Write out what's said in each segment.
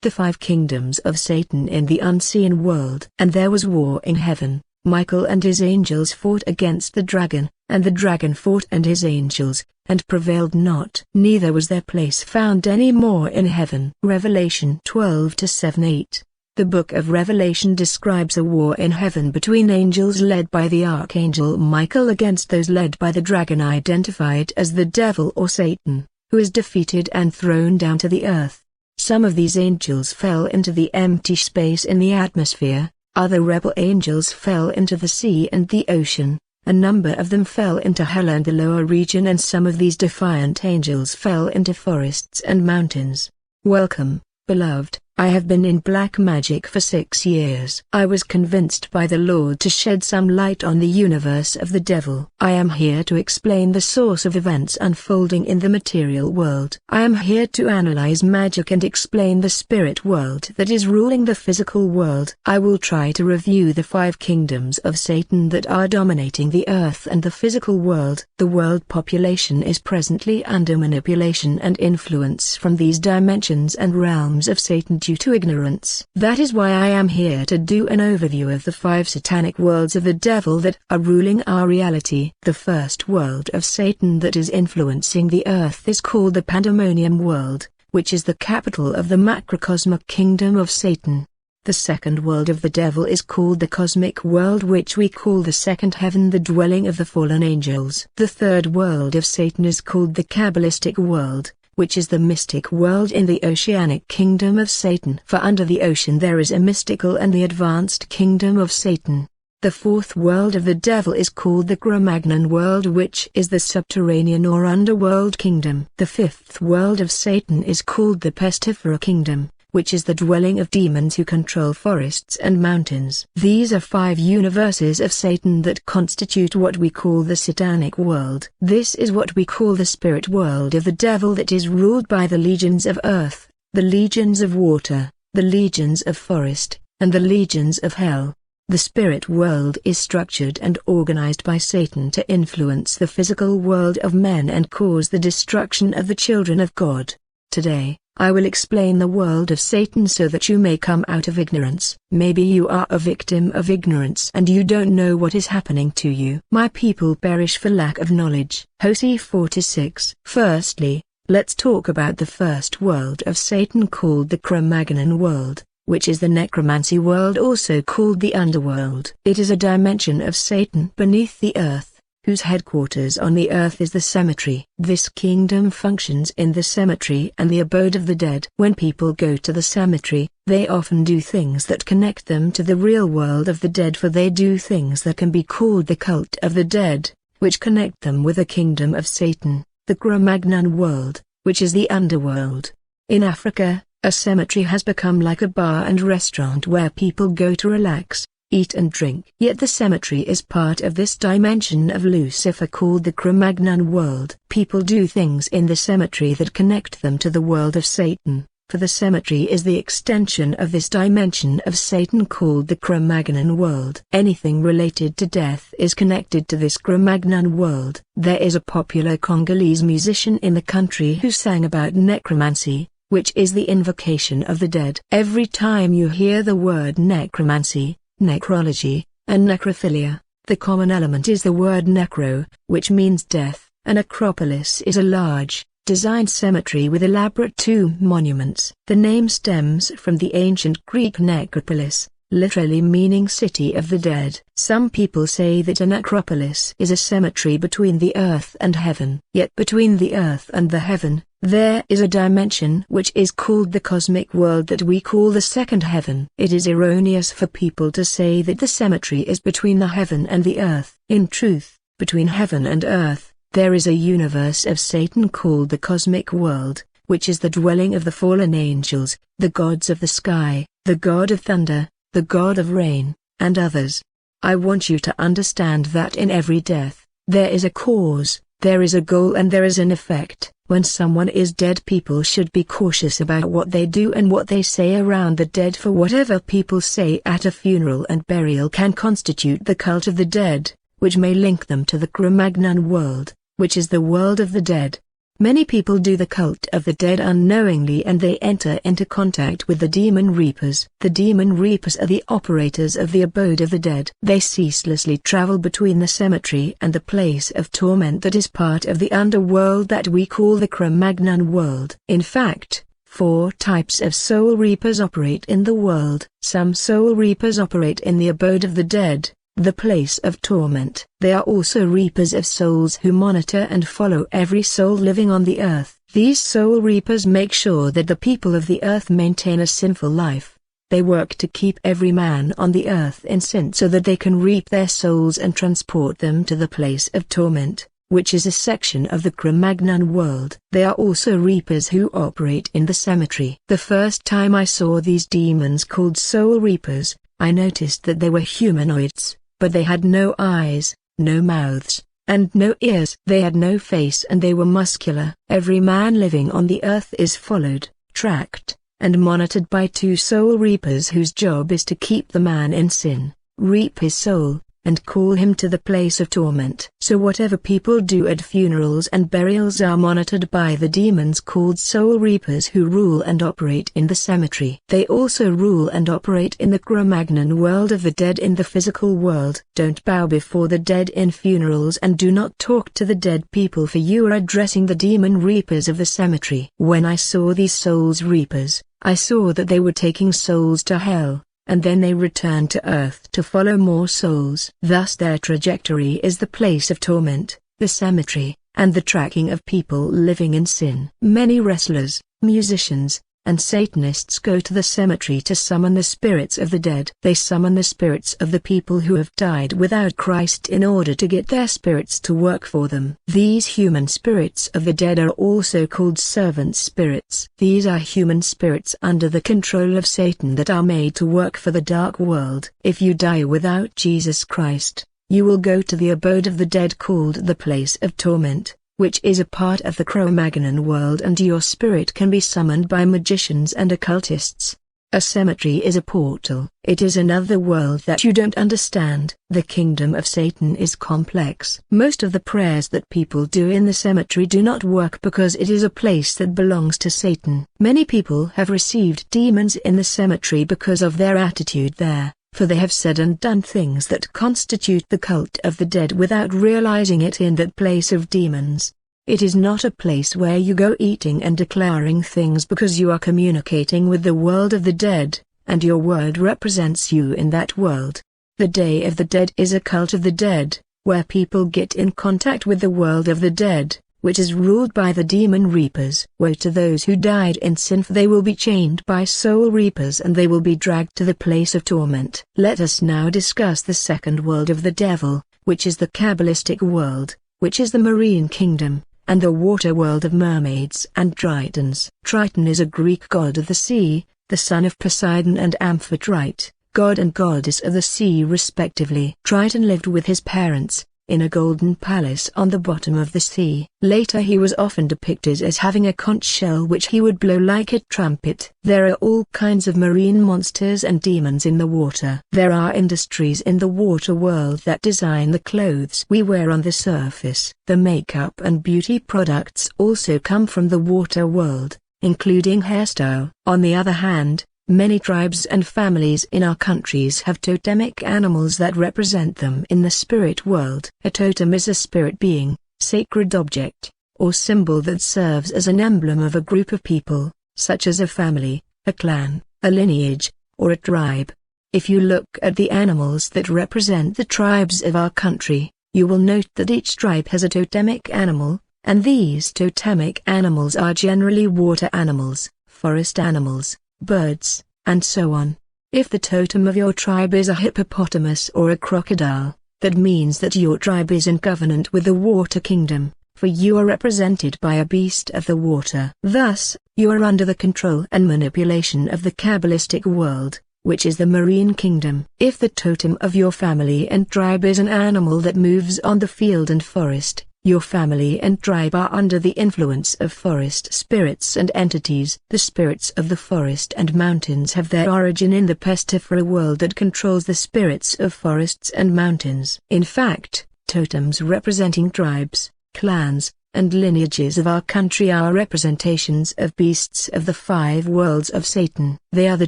The 5 kingdoms of Satan in the unseen world. And there was war in heaven. Michael and his angels fought against the dragon, and the dragon fought and his angels, and prevailed not. Neither was their place found any more in heaven. Revelation 12:7-8. The book of Revelation describes a war in heaven between angels led by the archangel Michael against those led by the dragon identified as the devil or Satan, who is defeated and thrown down to the earth. Some of these angels fell into the empty space in the atmosphere. Other rebel angels fell into the sea and the ocean, a number of them fell into hell and the lower region, and some of these defiant angels fell into forests and mountains. Welcome, beloved. I have been in black magic for 6 years. I was convinced by the Lord to shed some light on the universe of the devil. I am here to explain the source of events unfolding in the material world. I am here to analyze magic and explain the spirit world that is ruling the physical world. I will try to review the 5 kingdoms of Satan that are dominating the earth and the physical world. The world population is presently under manipulation and influence from these dimensions and realms of Satan due to ignorance. That is why I am here to do an overview of the 5 satanic worlds of the devil that are ruling our reality. The first world of Satan that is influencing the earth is called the Pandemonium world, which is the capital of the macrocosmic kingdom of Satan. The second world of the devil is called the cosmic world, which we call the second heaven, the dwelling of the fallen angels. The third world of Satan is called the Kabbalistic world, which is the mystic world in the oceanic kingdom of Satan. For under the ocean there is a mystical and the advanced kingdom of Satan. The fourth world of the devil is called the Cro-Magnon world, which is the subterranean or underworld kingdom. The fifth world of Satan is called the Pestifera kingdom, which is the dwelling of demons who control forests and mountains. These are 5 universes of Satan that constitute what we call the satanic world. This is what we call the spirit world of the devil that is ruled by the legions of earth, the legions of water, the legions of forest, and the legions of hell. The spirit world is structured and organized by Satan to influence the physical world of men and cause the destruction of the children of God. Today, I will explain the world of Satan so that you may come out of ignorance. Maybe you are a victim of ignorance and you don't know what is happening to you. My people perish for lack of knowledge. Hosea 4-6. Firstly, let's talk about the first world of Satan called the Cro-Magnon world, which is the necromancy world, also called the underworld. It is a dimension of Satan beneath the earth, whose headquarters on the earth is the cemetery. This kingdom functions in the cemetery and the abode of the dead. When people go to the cemetery, they often do things that connect them to the real world of the dead, for they do things that can be called the cult of the dead, which connect them with the kingdom of Satan, the Cro-Magnon world, which is the underworld. In Africa, a cemetery has become like a bar and restaurant where people go to relax, eat and drink. Yet the cemetery is part of this dimension of Lucifer called the Cro-Magnon world. People do things in the cemetery that connect them to the world of Satan, for the cemetery is the extension of this dimension of Satan called the Cro-Magnon world. Anything related to death is connected to this Cro-Magnon world. There is a popular Congolese musician in the country who sang about necromancy, which is the invocation of the dead. Every time you hear the word necromancy, necrology, and necrophilia, the common element is the word necro, which means death. A necropolis is a large, designed cemetery with elaborate tomb monuments. The name stems from the ancient Greek necropolis, literally meaning city of the dead. Some people say that a necropolis is a cemetery between the earth and heaven. Yet between the earth and the heaven, there is a dimension which is called the cosmic world that we call the second heaven. It is erroneous for people to say that the cemetery is between the heaven and the earth. In truth, between heaven and earth, there is a universe of Satan called the cosmic world, which is the dwelling of the fallen angels, the gods of the sky, the god of thunder, the god of rain, and others. I want you to understand that in every death, there is a cause, there is a goal, and there is an effect. When someone is dead, people should be cautious about what they do and what they say around the dead, for whatever people say at a funeral and burial can constitute the cult of the dead, which may link them to the Cro-Magnon world, which is the world of the dead. Many people do the cult of the dead unknowingly, and they enter into contact with the demon reapers. The demon reapers are the operators of the abode of the dead. They ceaselessly travel between the cemetery and the place of torment that is part of the underworld that we call the Cro-Magnon world. In fact, 4 types of soul reapers operate in the world. Some soul reapers operate in the abode of the dead, the place of torment. They are also reapers of souls who monitor and follow every soul living on the earth. These soul reapers make sure that the people of the earth maintain a sinful life. They work to keep every man on the earth in sin so that they can reap their souls and transport them to the place of torment, which is a section of the Cro-Magnon world. They are also reapers who operate in the cemetery. The first time I saw these demons called soul reapers, I noticed that they were humanoids, but they had no eyes, no mouths, and no ears. They had no face and they were muscular. Every man living on the earth is followed, tracked, and monitored by 2 soul reapers whose job is to keep the man in sin, reap his soul, and call him to the place of torment. So whatever people do at funerals and burials are monitored by the demons called soul reapers who rule and operate in the cemetery. They also rule and operate in the Cro-Magnon world of the dead in the physical world. Don't bow before the dead in funerals and do not talk to the dead people, for you are addressing the demon reapers of the cemetery. When I saw these souls reapers, I saw that they were taking souls to hell, and then they return to earth to follow more souls. Thus their trajectory is the place of torment, the cemetery, and the tracking of people living in sin. Many wrestlers, musicians, and Satanists go to the cemetery to summon the spirits of the dead. They summon the spirits of the people who have died without Christ in order to get their spirits to work for them. These human spirits of the dead are also called servant spirits. These are human spirits under the control of Satan that are made to work for the dark world. If you die without Jesus Christ, you will go to the abode of the dead called the place of torment, which is a part of the Cro-Magnon world, and your spirit can be summoned by magicians and occultists. A cemetery is a portal. It is another world that you don't understand. The kingdom of Satan is complex. Most of the prayers that people do in the cemetery do not work because it is a place that belongs to Satan. Many people have received demons in the cemetery because of their attitude there, for they have said and done things that constitute the cult of the dead without realizing it. In that place of demons, it is not a place where you go eating and declaring things because you are communicating with the world of the dead, and your word represents you in that world. The Day of the Dead is a cult of the dead, where people get in contact with the world of the dead, which is ruled by the demon reapers. Woe to those who died in sin, for they will be chained by soul reapers and they will be dragged to the place of torment. Let us now discuss the second world of the devil, which is the Kabbalistic world, which is the marine kingdom, and the water world of mermaids and tritons. Triton is a Greek god of the sea, the son of Poseidon and Amphitrite, god and goddess of the sea respectively. Triton lived with his parents in a golden palace on the bottom of the sea. Later he was often depicted as having a conch shell which he would blow like a trumpet. There are all kinds of marine monsters and demons in the water. There are industries in the water world that design the clothes we wear on the surface. The makeup and beauty products also come from the water world, including hairstyle. On the other hand, many tribes and families in our countries have totemic animals that represent them in the spirit world. A totem is a spirit being, sacred object, or symbol that serves as an emblem of a group of people, such as a family, a clan, a lineage, or a tribe. If you look at the animals that represent the tribes of our country, you will note that each tribe has a totemic animal, and these totemic animals are generally water animals, forest animals, birds, and so on. If the totem of your tribe is a hippopotamus or a crocodile, that means that your tribe is in covenant with the water kingdom, for you are represented by a beast of the water. Thus, you are under the control and manipulation of the Kabbalistic world, which is the marine kingdom. If the totem of your family and tribe is an animal that moves on the field and forest, your family and tribe are under the influence of forest spirits and entities. The spirits of the forest and mountains have their origin in the pestifera world that controls the spirits of forests and mountains. In fact, totems representing tribes, clans, and lineages of our country are representations of beasts of the 5 worlds of Satan. They are the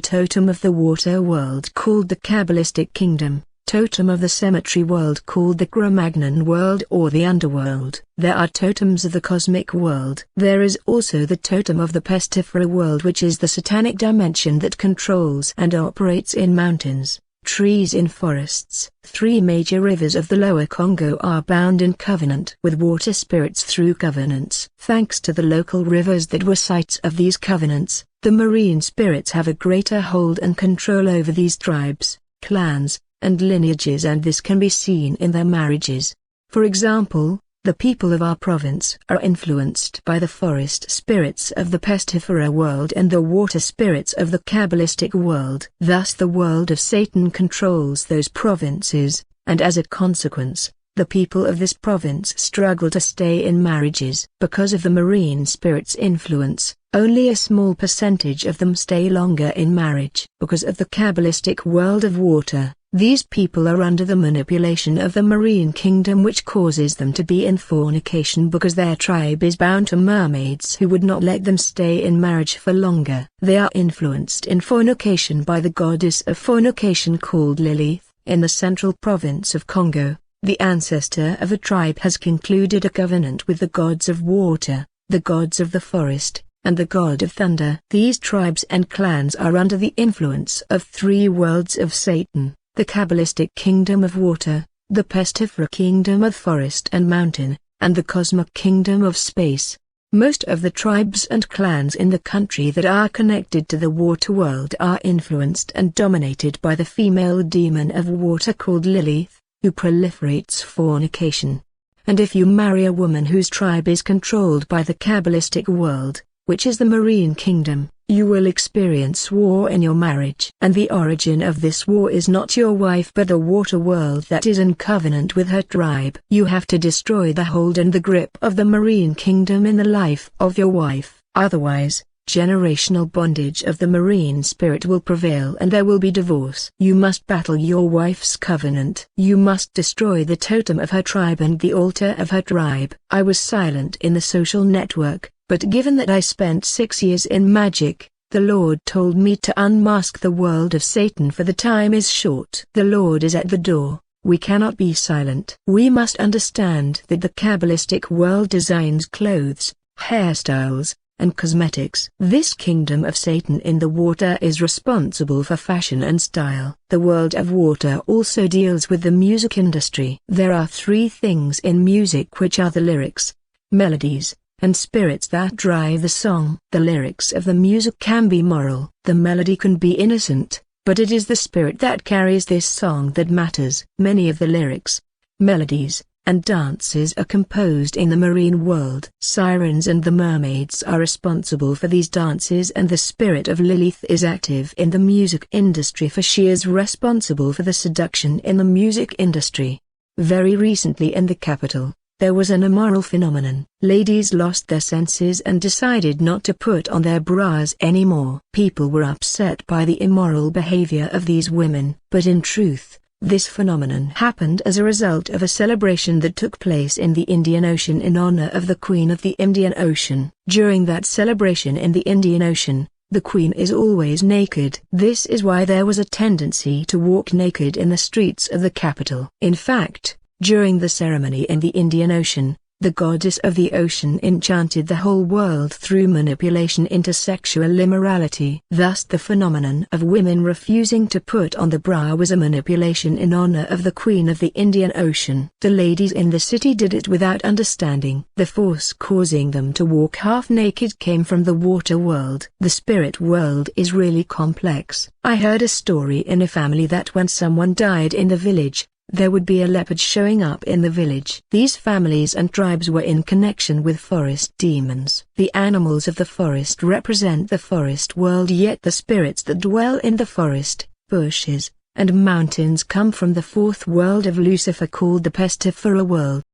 totem of the water world called the Kabbalistic kingdom, totem of the cemetery world called the Cro-Magnon world or the underworld. There are totems of the cosmic world. There is also the totem of the pestifera world, which is the satanic dimension that controls and operates in mountains, trees in forests. 3 major rivers of the Lower Congo are bound in covenant with water spirits through covenants. Thanks to the local rivers that were sites of these covenants, the marine spirits have a greater hold and control over these tribes, clans, and lineages, and this can be seen in their marriages. For example, the people of our province are influenced by the forest spirits of the pestifera world and the water spirits of the Kabbalistic world. Thus the world of Satan controls those provinces, and as a consequence, the people of this province struggle to stay in marriages. Because of the marine spirits' influence, only a small percentage of them stay longer in marriage. Because of the Kabbalistic world of water, these people are under the manipulation of the marine kingdom, which causes them to be in fornication because their tribe is bound to mermaids who would not let them stay in marriage for longer. They are influenced in fornication by the goddess of fornication called Lilith. In the central province of Congo, the ancestor of a tribe has concluded a covenant with the gods of water, the gods of the forest, and the god of thunder. These tribes and clans are under the influence of 3 worlds of Satan: the Kabbalistic kingdom of water, the pestifera kingdom of forest and mountain, and the cosmic kingdom of space. Most of the tribes and clans in the country that are connected to the water world are influenced and dominated by the female demon of water called Lilith, who proliferates fornication. And if you marry a woman whose tribe is controlled by the Kabbalistic world, which is the marine kingdom, you will experience war in your marriage. And the origin of this war is not your wife but the water world that is in covenant with her tribe. You have to destroy the hold and the grip of the marine kingdom in the life of your wife. Otherwise, generational bondage of the marine spirit will prevail and there will be divorce. You must battle your wife's covenant. You must destroy the totem of her tribe and the altar of her tribe. I was silent in the social network, but given that I spent 6 years in magic, the Lord told me to unmask the world of Satan, for the time is short. The Lord is at the door. We cannot be silent. We must understand that the Kabbalistic world designs clothes, hairstyles, and cosmetics. This kingdom of Satan in the water is responsible for fashion and style. The world of water also deals with the music industry. There are 3 things in music which are the lyrics, melodies, and spirits that drive the song. The lyrics of the music can be moral. The melody can be innocent, but it is the spirit that carries this song that matters. Many of the lyrics, melodies, and dances are composed in the marine world. Sirens and the mermaids are responsible for these dances, and the spirit of Lilith is active in the music industry, for she is responsible for the seduction in the music industry. Very recently in the capital, there was an immoral phenomenon. Ladies lost their senses and decided not to put on their bras anymore. People were upset by the immoral behavior of these women. But in truth, this phenomenon happened as a result of a celebration that took place in the Indian Ocean in honor of the Queen of the Indian Ocean. During that celebration in the Indian Ocean, the Queen is always naked. This is why there was a tendency to walk naked in the streets of the capital. In fact, during the ceremony in the Indian Ocean, the goddess of the ocean enchanted the whole world through manipulation into sexual immorality. Thus the phenomenon of women refusing to put on the bra was a manipulation in honor of the Queen of the Indian Ocean. The ladies in the city did it without understanding. The force causing them to walk half naked came from the water world. The spirit world is really complex. I heard a story in a family that when someone died in the village, there would be a leopard showing up in the village. These families and tribes were in connection with forest demons. The animals of the forest represent the forest world, yet the spirits that dwell in the forest, bushes, and mountains come from the 4th world of Lucifer called the pestifera world.